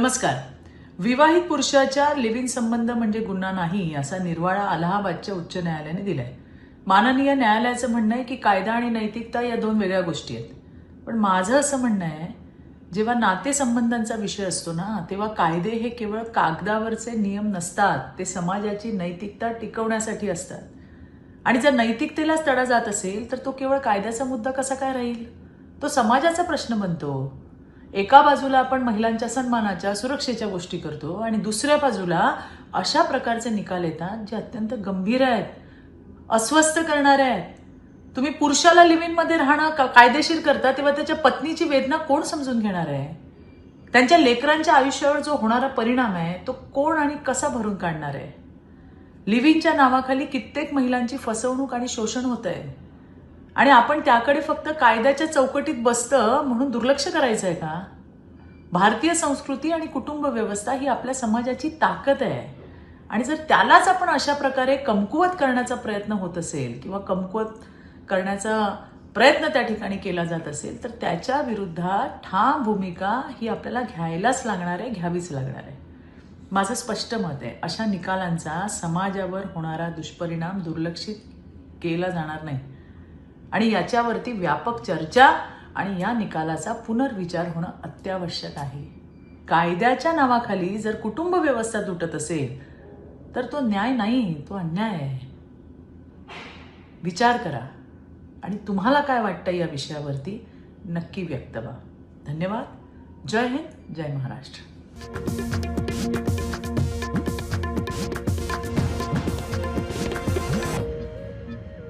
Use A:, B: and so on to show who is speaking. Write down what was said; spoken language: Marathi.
A: नमस्कार. विवाहित पुरुषाच्या लिव्ह इन संबंध म्हणजे गुन्हा नाही असा निर्वाळा अलाहाबादच्या उच्च न्यायालयाने दिलाय. माननीय न्यायालयाचं म्हणणं आहे की कायदा आणि नैतिकता या दोन वेगळ्या गोष्टी आहेत. पण माझं असं म्हणणं आहे, जेव्हा नातेसंबंधांचा विषय असतो ना, तेव्हा कायदे हे केवळ कागदावरचे नियम नसतात, ते समाजाची नैतिकता टिकवण्यासाठी असतात. आणि जर नैतिकतेलाच तडा जात असेल तर तो केवळ कायद्याचा मुद्दा कसा काय राहील? तो समाजाचा प्रश्न बनतो. एका बाजूला आपण महिलांच्या सन्मानाच्या सुरक्षेच्या गोष्टी करतो आणि दुसऱ्या बाजूला अशा प्रकारचे निकाल येतात जे अत्यंत गंभीर आहेत, अस्वस्थ करणारे आहेत. तुम्ही पुरुषाला लिव्ह इन मध्ये राहणं कायदेशीर करता तेव्हा त्याच्या पत्नीची वेदना कोण समजून घेणार आहे? त्यांच्या लेकरांच्या आयुष्यावर जो होणारा परिणाम आहे तो कोण आणि कसा भरून काढणार आहे? लिव्ह इनच्या नावाखाली कित्येक महिलांची फसवणूक आणि शोषण होत आहे आणि आपण त्याकडे फक्त कायद्याच्या चौकटीत बसतं म्हणून दुर्लक्ष करायचं आहे का? भारतीय संस्कृती आणि कुटुंब व्यवस्था ही आपल्या समाजाची ताकद आहे आणि जर त्यालाच आपण अशा प्रकारे कमकुवत करण्याचा प्रयत्न होत असेल किंवा कमकुवत करण्याचा प्रयत्न त्या ठिकाणी केला जात असेल तर त्याच्या विरुद्धात ठाम भूमिका ही आपल्याला घ्यायलाच लागणार आहे, घ्यावीच लागणार आहे. माझं स्पष्ट मत आहे, अशा निकालांचा समाजावर होणारा दुष्परिणाम दुर्लक्षित केला जाणार नाही आणि याच्यावरती व्यापक चर्चा आणि या निकालाचा पुनर्विचार होणं अत्यावश्यक आहे. कायद्याच्या नावाखाली जर कुटुंब व्यवस्था तुटत असेल तर तो न्याय नाही, तो अन्याय आहे. विचार करा आणि तुम्हाला काय वाटतं या विषयावरती नक्की व्यक्त व्हा. धन्यवाद. जय हिंद, जय महाराष्ट्र.